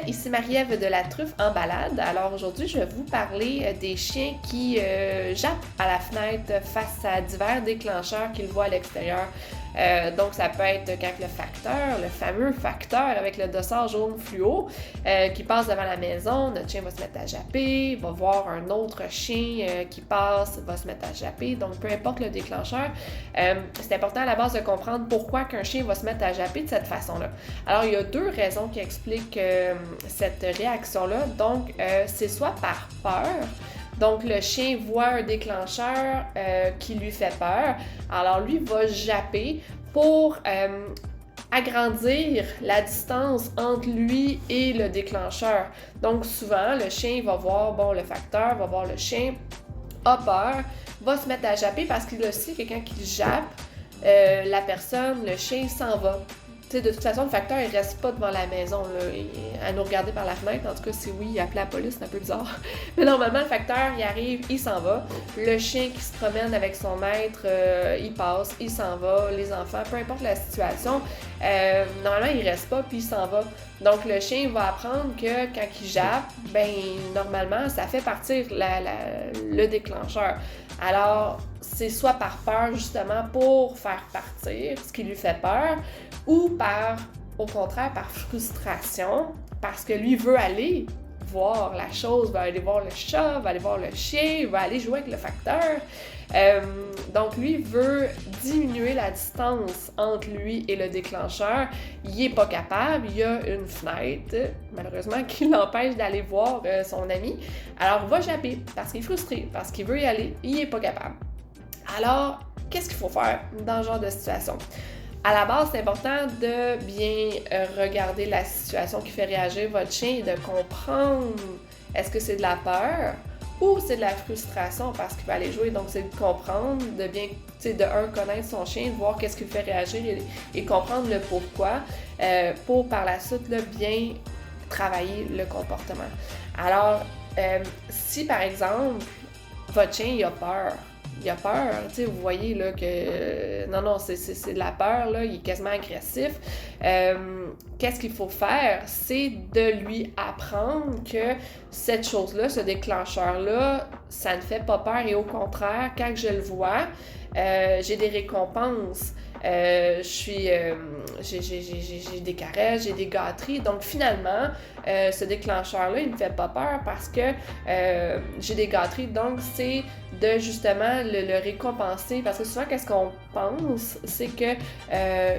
ici Marie-Ève de la Truffe en balade. Alors aujourd'hui, je vais vous parler des chiens qui jappent à la fenêtre face à divers déclencheurs qu'ils voient à l'extérieur. Donc ça peut être quand le fameux facteur avec le dossard jaune fluo qui passe devant la maison, notre chien va se mettre à japper, va voir un autre chien qui passe, va se mettre à japper. Donc peu importe le déclencheur, c'est important à la base de comprendre pourquoi qu'un chien va se mettre à japper de cette façon-là. Alors il y a deux raisons qui expliquent cette réaction-là. Donc c'est soit par peur. Donc, le chien voit un déclencheur qui lui fait peur. Alors, lui va japper pour agrandir la distance entre lui et le déclencheur. Donc, souvent, le chien va voir, le facteur va voir le chien, a peur, va se mettre à japper parce qu'il le sait que quand il jappe, la personne, le chien s'en va. T'sais, de toute façon, le facteur, il reste pas devant la maison, là, à nous regarder par la fenêtre. En tout cas, si oui, il appelle la police, c'est un peu bizarre. Mais normalement, le facteur, il arrive, il s'en va. Le chien qui se promène avec son maître, il passe, il s'en va. Les enfants, peu importe la situation, normalement, il reste pas, puis il s'en va. Donc, le chien va apprendre que quand il jappe, normalement, ça fait partir le déclencheur. Alors, c'est soit par peur, justement, pour faire partir ce qui lui fait peur, ou au contraire, par frustration, parce que lui veut aller voir la chose, va aller voir le chat, va aller voir le chien, va aller jouer avec le facteur. Donc, lui veut diminuer la distance entre lui et le déclencheur. Il n'est pas capable, il y a une fenêtre, malheureusement, qui l'empêche d'aller voir son ami. Alors, il va japper parce qu'il est frustré, parce qu'il veut y aller, il n'est pas capable. Alors, qu'est-ce qu'il faut faire dans ce genre de situation? À la base, c'est important de bien regarder la situation qui fait réagir votre chien et de comprendre est-ce que c'est de la peur ou c'est de la frustration parce qu'il va aller jouer. Donc, c'est de comprendre, de bien, connaître son chien, de voir qu'est-ce qui le fait réagir et comprendre le pourquoi pour par la suite bien travailler le comportement. Alors, si par exemple, votre chien il a peur, vous voyez là que non, c'est de la peur, là, il est quasiment agressif. Qu'est-ce qu'il faut faire? C'est de lui apprendre que cette chose-là, ce déclencheur-là, ça ne fait pas peur et au contraire, quand je le vois, j'ai des récompenses. J'ai des caresses, j'ai des gâteries. Donc finalement, ce déclencheur-là, il ne me fait pas peur parce que j'ai des gâteries. Donc c'est de justement le récompenser. Parce que souvent, qu'est-ce qu'on pense? C'est que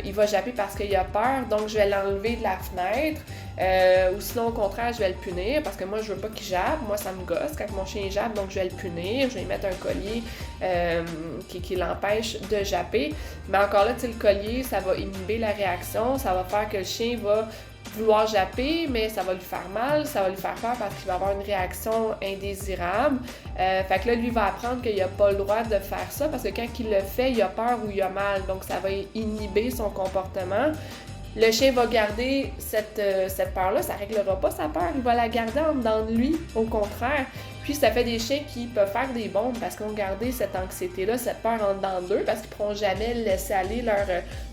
il va japper parce qu'il a peur. Donc je vais l'enlever de la fenêtre. Ou sinon, au contraire, je vais le punir parce que moi, je veux pas qu'il jappe. Moi, ça me gosse quand mon chien jappe, donc je vais le punir. Je vais lui mettre un collier qui l'empêche de japper. Mais encore là, le collier, ça va inhiber la réaction. Ça va faire que le chien va vouloir japper, mais ça va lui faire mal, ça va lui faire peur parce qu'il va avoir une réaction indésirable. Fait que là, lui va apprendre qu'il n'a pas le droit de faire ça parce que quand il le fait, il a peur ou il a mal. Donc, ça va inhiber son comportement. Le chien va garder cette peur-là, ça ne réglera pas sa peur, il va la garder en dedans de lui, au contraire. Puis ça fait des chiens qui peuvent faire des bombes parce qu'ils ont gardé cette anxiété-là, cette peur en dedans d'eux, parce qu'ils ne pourront jamais laisser aller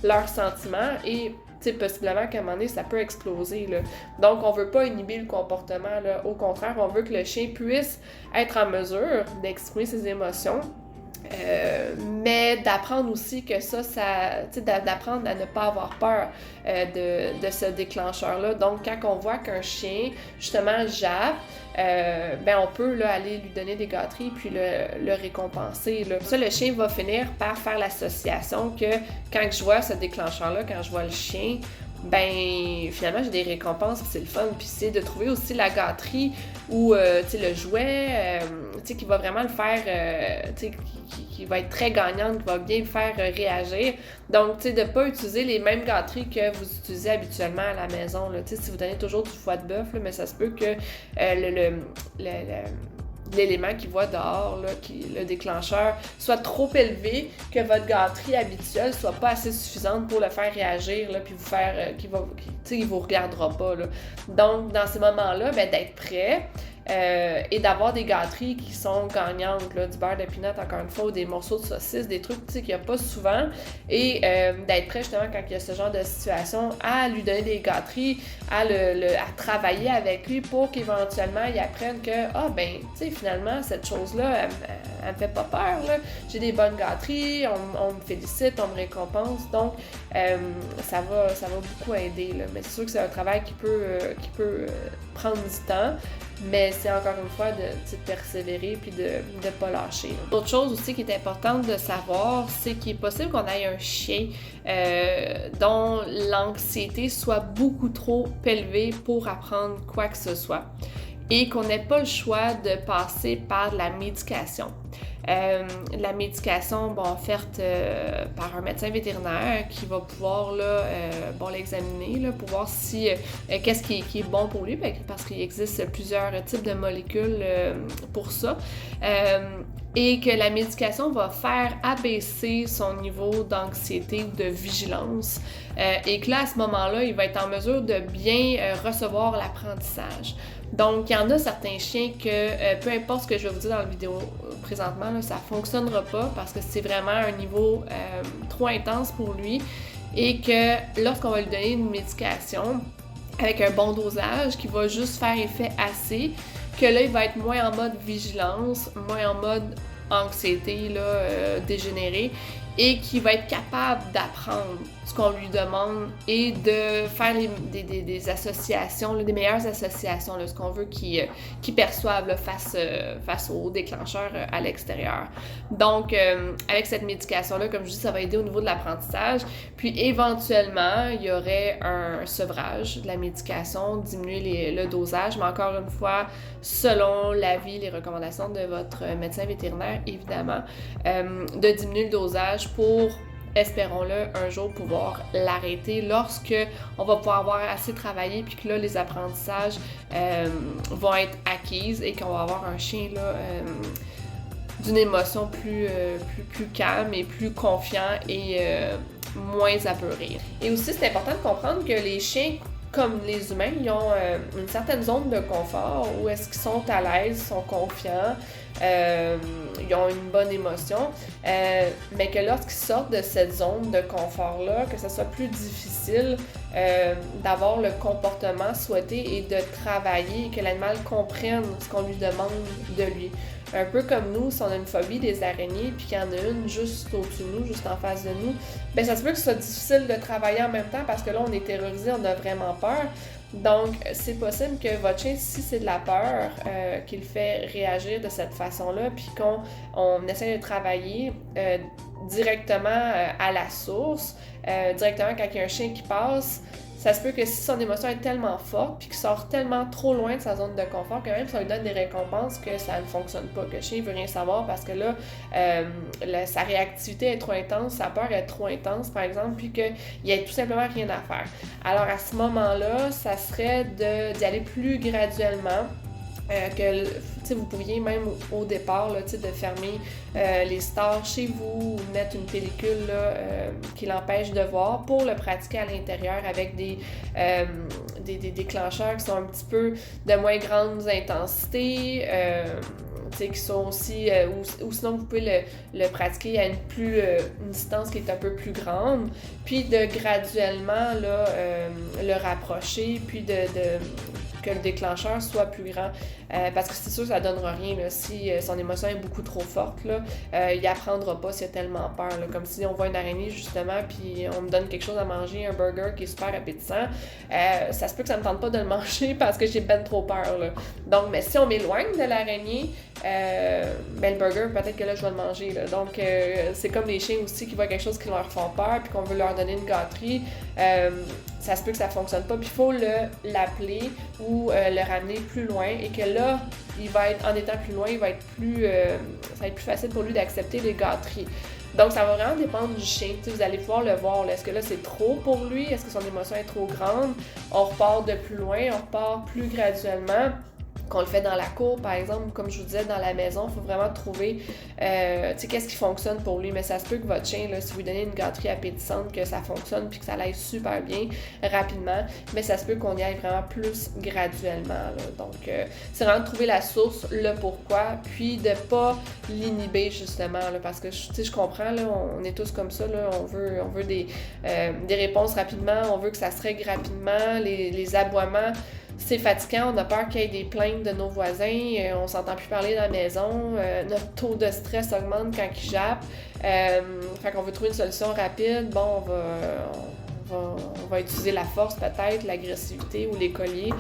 leurs sentiments et possiblement qu'à un moment donné, ça peut exploser, là. Donc, on ne veut pas inhiber le comportement, là. Au contraire, on veut que le chien puisse être en mesure d'exprimer ses émotions. Mais d'apprendre aussi que d'apprendre à ne pas avoir peur de ce déclencheur-là. Donc, quand on voit qu'un chien, justement, jappe, on peut là, aller lui donner des gâteries puis le récompenser. Là. Ça, le chien va finir par faire l'association que quand je vois ce déclencheur-là, quand je vois le chien, finalement j'ai des récompenses puis c'est le fun, puis c'est de trouver aussi la gâterie ou le jouet qui va vraiment le faire qui va être très gagnante, qui va bien le faire réagir. Donc de pas utiliser les mêmes gâteries que vous utilisez habituellement à la maison là. Si vous donnez toujours du foie de bœuf là, mais ça se peut que l'élément qu'il voit dehors, là, le déclencheur, soit trop élevé, que votre gâterie habituelle soit pas assez suffisante pour le faire réagir, là, puis vous faire, il vous regardera pas. Là. Donc, dans ces moments-là, d'être prêt, et d'avoir des gâteries qui sont gagnantes, là, du beurre de pinot encore une fois, ou des morceaux de saucisse, des trucs qu'il n'y a pas souvent, et d'être prêt justement quand il y a ce genre de situation à lui donner des gâteries, à travailler avec lui pour qu'éventuellement il apprenne que tu sais, finalement cette chose-là elle me fait pas peur, là. J'ai des bonnes gâteries, on me félicite, on me récompense, donc ça va beaucoup aider, là. Mais c'est sûr que c'est un travail qui peut prendre du temps, mais c'est encore une fois de persévérer puis de pas lâcher. Autre chose aussi qui est importante de savoir, c'est qu'il est possible qu'on ait un chien dont l'anxiété soit beaucoup trop élevée pour apprendre quoi que ce soit et qu'on n'ait pas le choix de passer par de la médication. La médication offerte par un médecin vétérinaire qui va pouvoir l'examiner là, pour voir si qu'est-ce qui est bon pour lui, parce qu'il existe plusieurs types de molécules pour ça. Et que la médication va faire abaisser son niveau d'anxiété ou de vigilance. Et que là, à ce moment-là, il va être en mesure de bien recevoir l'apprentissage. Donc, il y en a certains chiens que, peu importe ce que je vais vous dire dans la vidéo présentement, là, ça ne fonctionnera pas parce que c'est vraiment un niveau trop intense pour lui et que lorsqu'on va lui donner une médication avec un bon dosage qui va juste faire effet assez, que là, il va être moins en mode vigilance, moins en mode anxiété dégénérée et qui va être capable d'apprendre ce qu'on lui demande et de faire des associations, des meilleures associations, ce qu'on veut qu'il perçoive face aux déclencheurs à l'extérieur. Donc, avec cette médication-là, comme je dis, ça va aider au niveau de l'apprentissage. Puis, éventuellement, il y aurait un sevrage de la médication, diminuer le dosage, mais encore une fois, selon l'avis, les recommandations de votre médecin vétérinaire, évidemment, de diminuer le dosage pour, espérons-le, un jour pouvoir l'arrêter lorsque on va pouvoir avoir assez travaillé puis que là, les apprentissages vont être acquises et qu'on va avoir un chien d'une émotion plus calme et plus confiant et moins apeuré. Et aussi, c'est important de comprendre que les chiens, comme les humains, ils ont une certaine zone de confort où est-ce qu'ils sont à l'aise, sont confiants, ils ont une bonne émotion, mais que lorsqu'ils sortent de cette zone de confort-là, que ce soit plus difficile d'avoir le comportement souhaité et de travailler et que l'animal comprenne ce qu'on lui demande de lui. Un peu comme nous, si on a une phobie des araignées puis qu'il y en a une juste au-dessus de nous, juste en face de nous, ben ça se peut que ce soit difficile de travailler en même temps parce que là, on est terrorisé, on a vraiment peur. Donc, c'est possible que votre chien, si c'est de la peur qui le fait réagir de cette façon-là, puis qu'on essaie de travailler directement à la source, directement quand il y a un chien qui passe, ça se peut que si son émotion est tellement forte puis qu'il sort tellement trop loin de sa zone de confort, que même si on lui donne des récompenses, que ça ne fonctionne pas, que le chien ne veut rien savoir parce que là, sa réactivité est trop intense, sa peur est trop intense, par exemple, puis qu'il n'y a tout simplement rien à faire. Alors à ce moment-là, ça serait d'y aller plus graduellement. Que vous pourriez même au départ là, de fermer les stores chez vous ou mettre une pellicule qui l'empêche de voir pour le pratiquer à l'intérieur avec des déclencheurs qui sont un petit peu de moins grande intensité, qui sont aussi, ou sinon vous pouvez le pratiquer à une distance qui est un peu plus grande, puis de graduellement le rapprocher, puis que le déclencheur soit plus grand. Parce que c'est sûr que ça donnera rien là, si son émotion est beaucoup trop forte. Il apprendra pas s'il a tellement peur. Là, comme si on voit une araignée justement puis on me donne quelque chose à manger, un burger qui est super appétissant. Ça se peut que ça me tente pas de le manger parce que j'ai ben trop peur. Là. Donc, mais si on m'éloigne de l'araignée, le burger, peut-être que là, je vais le manger. Là. Donc, c'est comme les chiens aussi qui voient quelque chose qui leur font peur puis qu'on veut leur donner une gâterie. Ça se peut que ça fonctionne pas, puis il faut l'appeler ou le ramener plus loin et que là, il va être, en étant plus loin, il va être ça va être plus facile pour lui d'accepter les gâteries. Donc, ça va vraiment dépendre du chien. Vous allez pouvoir le voir. Là. Est-ce que là, c'est trop pour lui? Est-ce que son émotion est trop grande? On repart de plus loin, on repart plus graduellement. qu'on le fait dans la cour, par exemple, comme je vous disais, dans la maison, il faut vraiment trouver, qu'est-ce qui fonctionne pour lui. Mais ça se peut que votre chien, là, si vous lui donnez une gâterie appétissante, que ça fonctionne puis que ça l'aille super bien, rapidement, mais ça se peut qu'on y aille vraiment plus graduellement, là. Donc, c'est vraiment de trouver la source, le pourquoi, puis de pas l'inhiber, justement, là, parce que, je comprends, là, on est tous comme ça, là, on veut des réponses rapidement, on veut que ça se règle rapidement, les aboiements, c'est fatigant, on a peur qu'il y ait des plaintes de nos voisins, on s'entend plus parler dans la maison, notre taux de stress augmente quand ils jappent, fait qu'on veut trouver une solution rapide, bon, on va utiliser la force peut-être, l'agressivité ou les colliers,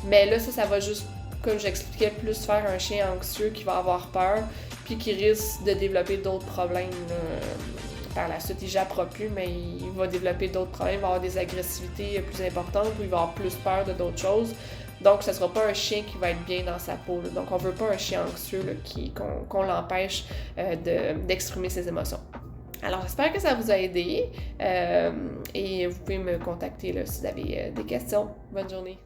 mais là, ça va juste, comme j'expliquais, plus faire un chien anxieux qui va avoir peur, puis qui risque de développer d'autres problèmes, par la suite. Il jappera plus, mais il va développer d'autres problèmes, il va avoir des agressivités plus importantes ou il va avoir plus peur de d'autres choses. Donc, ce ne sera pas un chien qui va être bien dans sa peau, là. Donc, on ne veut pas un chien anxieux là, qu'on l'empêche d'exprimer ses émotions. Alors, j'espère que ça vous a aidé et vous pouvez me contacter là, si vous avez des questions. Bonne journée!